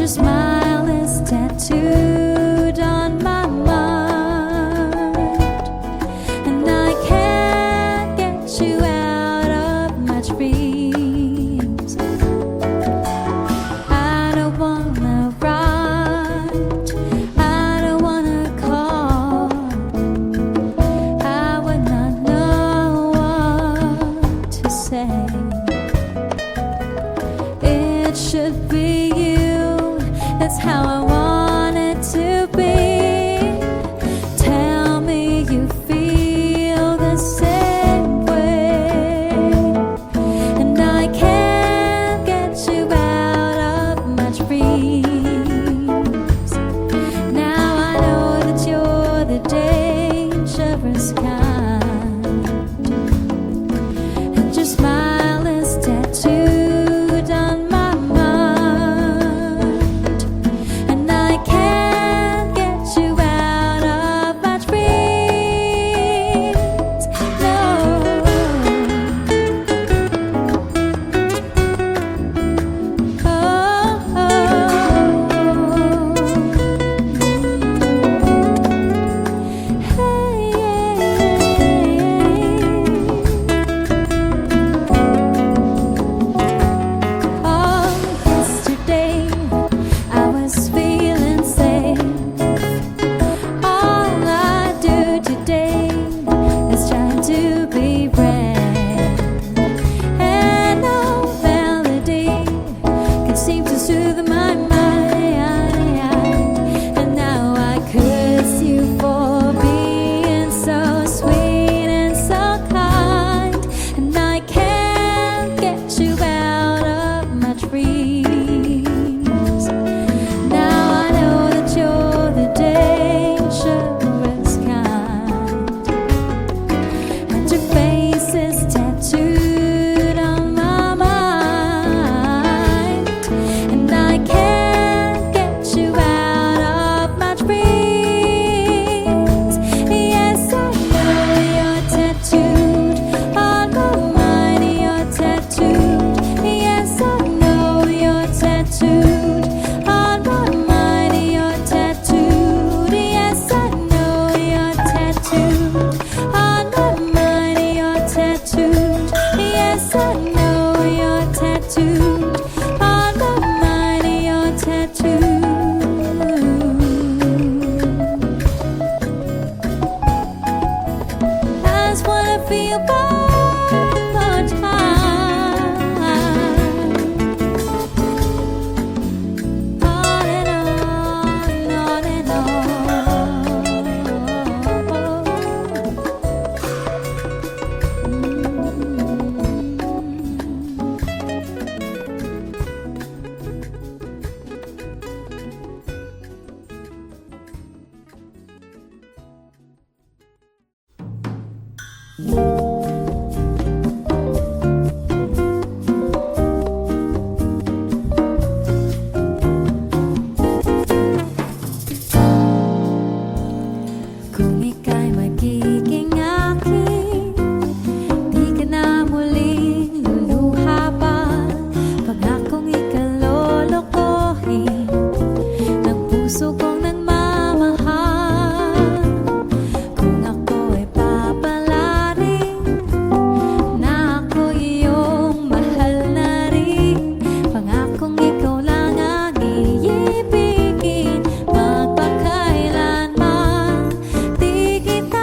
Your smile is tattooed on my mind. Di kita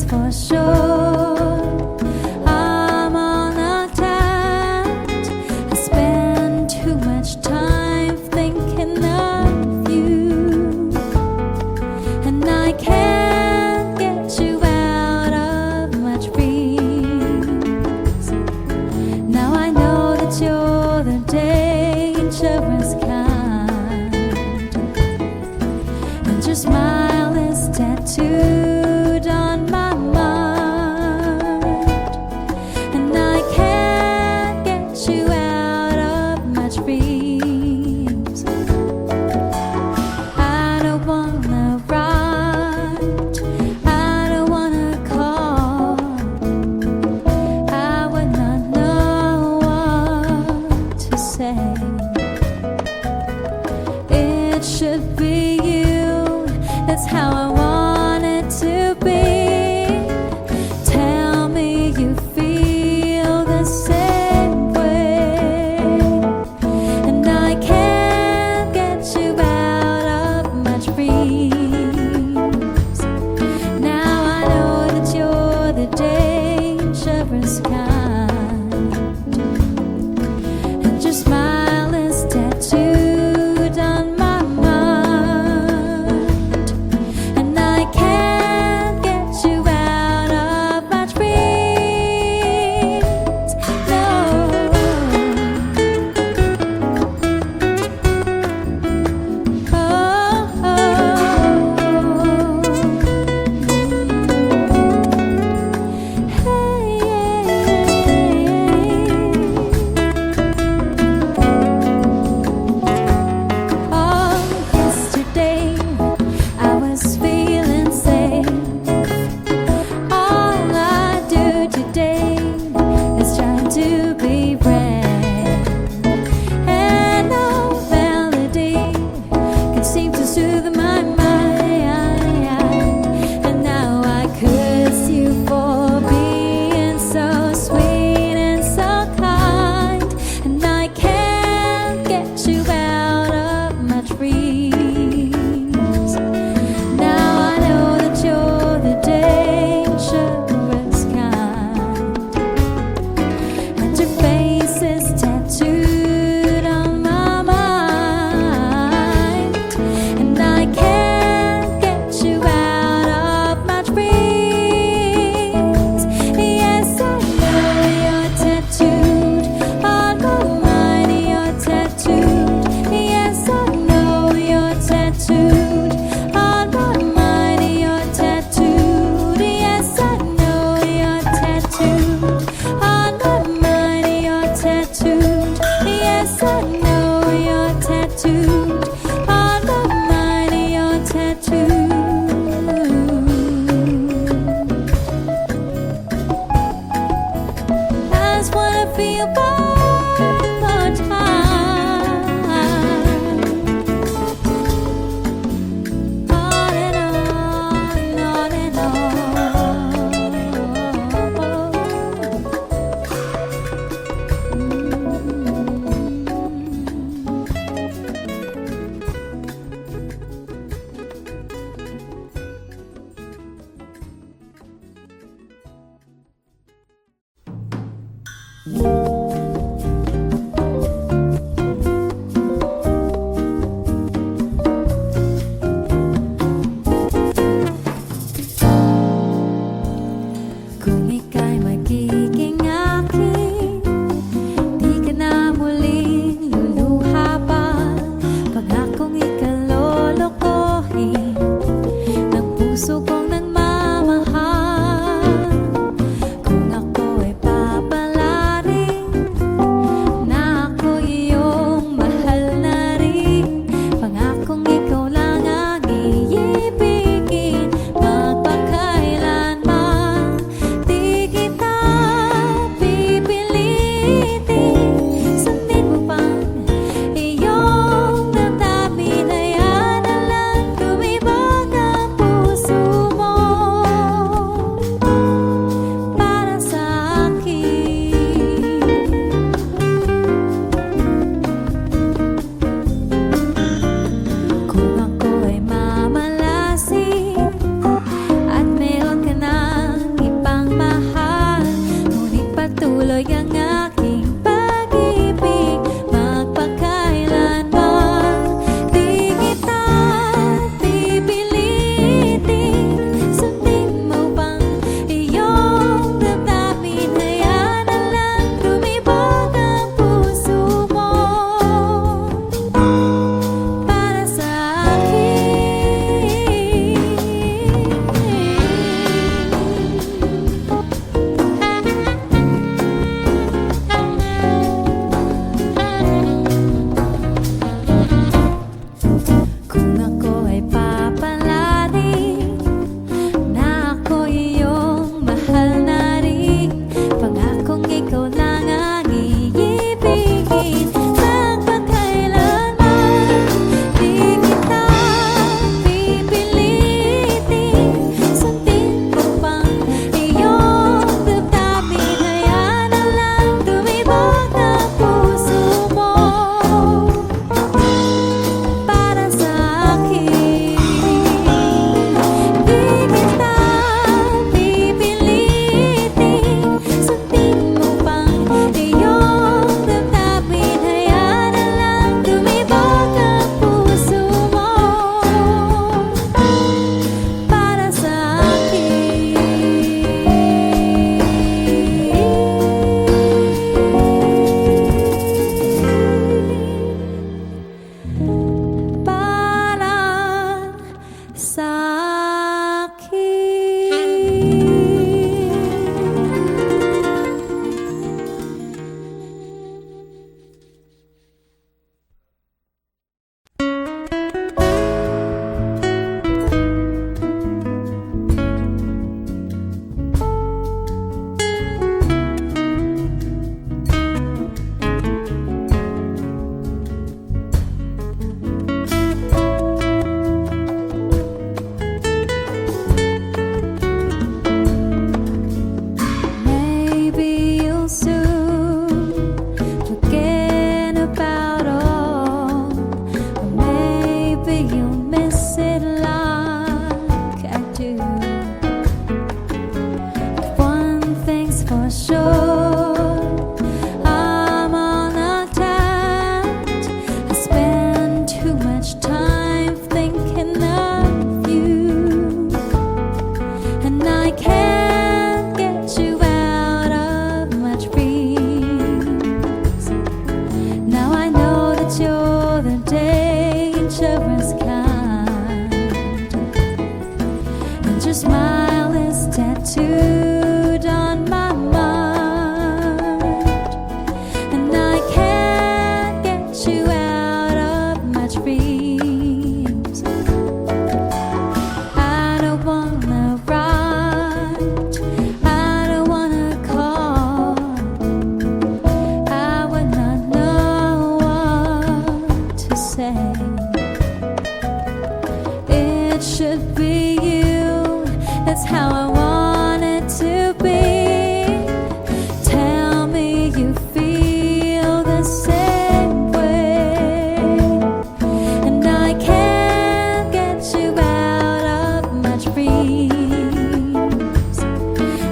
for sure. I'm on a tat. I spend too much time thinking of you, and I can't get you out of my dreams. Now I know that you're the dangerous kind, and your smile is tattooed on my mind, and I can't get you out of my dreams. I don't wanna write, I don't wanna call, I would not know what to say. It should be you, that's how I want it to be. Tell me you feel the same way, and I can't get you out of my dreams. Now I know that you're the dangerous kind, and your smile is tattooed on my mind, and I can't get you out of my dreams. No. Yesterday I was feeling safe. All I do today is try to be brave, and no melody can seem to soothe my mind. And now I curse you for being so sweet and so kind, and I can't get you out of my dreams. Now I know that you're the dangerous kind, and your face is tattooed on my mind, and I can't get you out of my dreams. Yes, I know you're tattooed on my mind, you're tattooed. Yes, I know you're tattooed on my mind, you're tattooed. Yes, I know you're tattooed on my mind, you're tattooed. Yes, I know you're tattooed on my mind, you're tattooed. I just wanna feel one more time. On and on and on. Kung ika'y magiging akin, di ka na muling luluha pa. Pangakong ikalolokohin ng puso kong nagmamahal. Kung ako'y papalarin and I can't get you out of my dreams. Now I know that you're the dangerous kind, and your smile is tattooed on my mind, and I can't get you out of my dreams. I don't wanna write, I don't wanna call, I would not know what to say. It should be you, that's how I want it to be. Tell me you feel the same way, and I can't get you out of my dreams.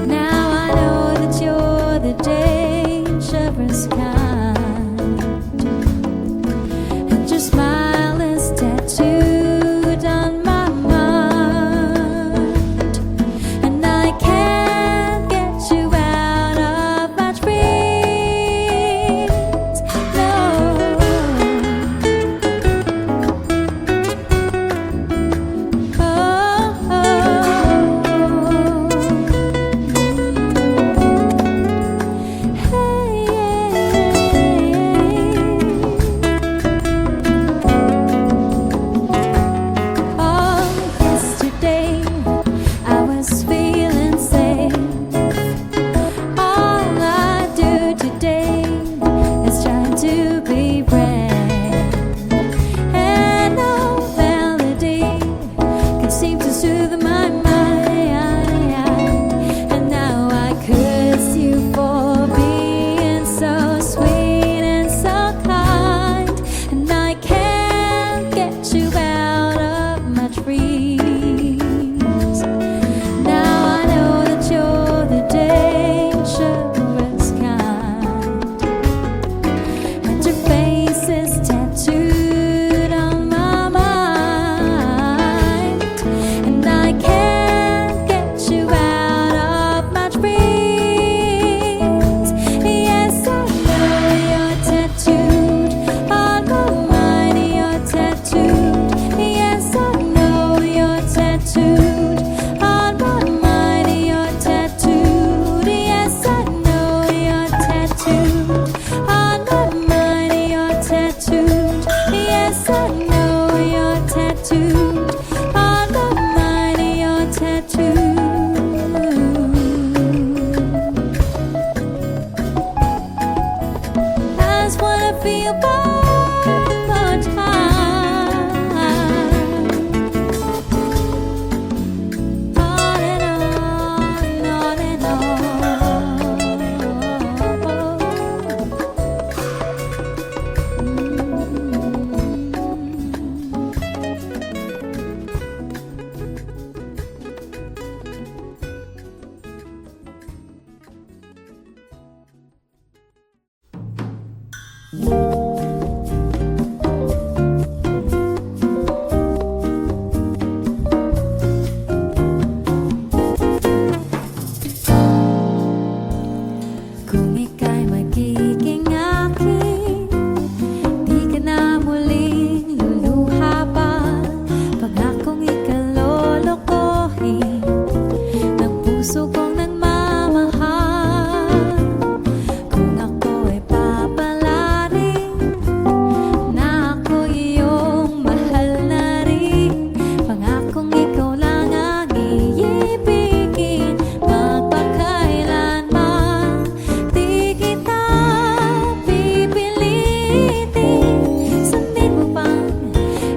Now I know that you're the dangerous kind, and your smile is tattooed on my mind, and I can't get you out of my dreams. No. Yesterday I was feeling safe. All I do today is try to be brave, and no melody can seem to soothe my mind. And now I curse you for being so sweet and so kind, and I can't get you out of my dreams. Now I know that you're the dangerous kind, and your face is tattooed on my mind, and I can't get you out of my dreams. Yes, I know you're tattooed on my mind, you're tattooed. Yes, I know you're tattooed on my mind, you're tattooed. Yes, I know you're tattooed on my mind, you're tattooed. Yes, I know you're tattooed on my mind, you're tattooed. I just wanna feel one more time. On and on and on. Kung ika'y magiging akin, di ka na muling luluha pa. Pangakong ikalolokohin ng puso kong nagmamahal. Kung ako ay papalarin na ako iyong mahal na rin, pangakong ikaw lang ang iibigin magpakailanman. Di kita pipilitin, sundin mo pang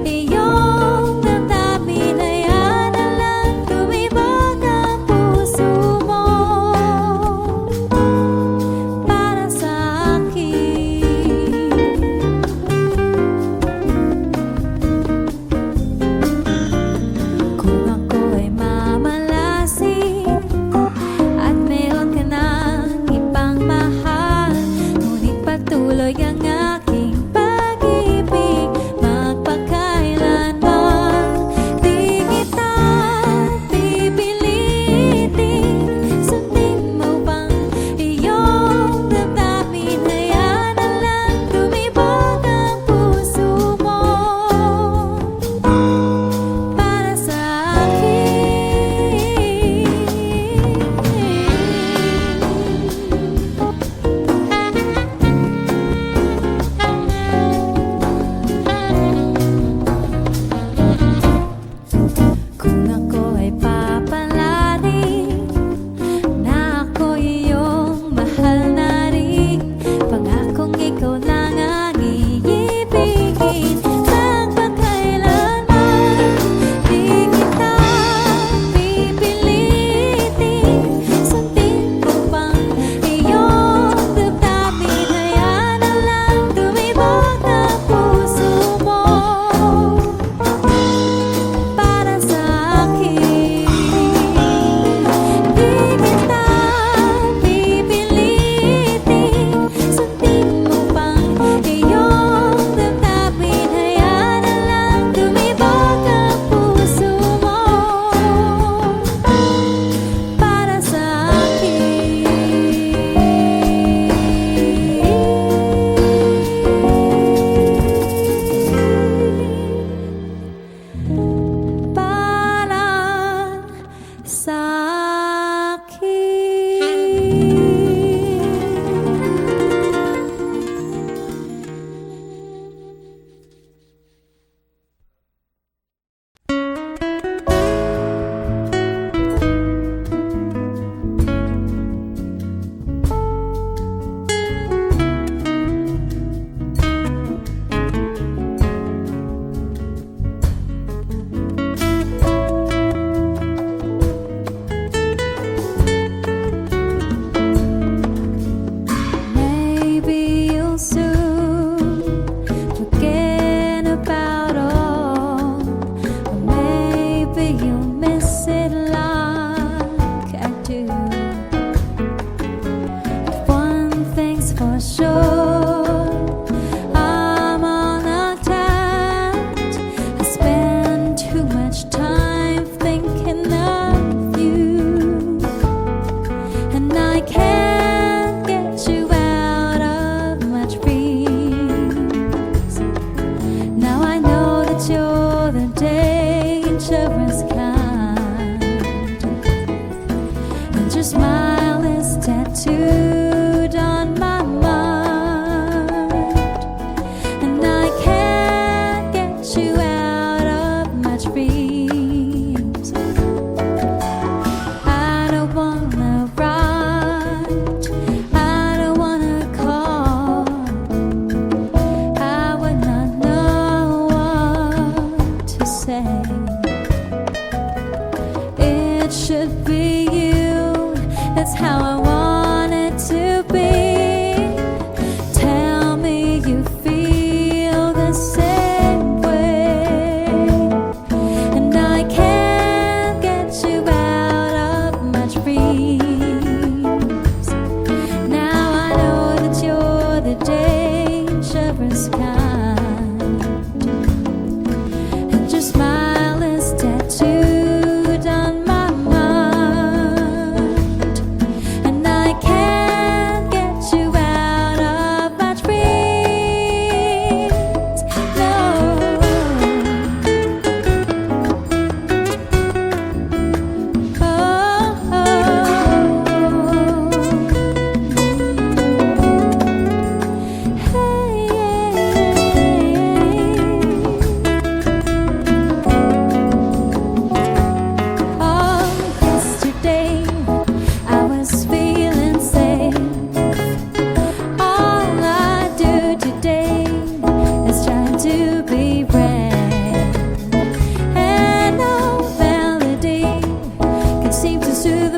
iyong damdamin. Hayaan na lang tumibag ang puso your smile is tattooed on my mind, and I can't get you out of my dreams. I don't wanna write, I don't wanna call, I would not know what to say. It should be you, that's how I want it to be. Tell me you feel the same way, and I can't get you out of my dreams. Now I know that you're the dangerous kind, and your smile is tattooed on my mind, and I can't get you out of my dreams. No. Yesterday I was feeling safe. All I do today is try to be brave, and no melody can seem to soothe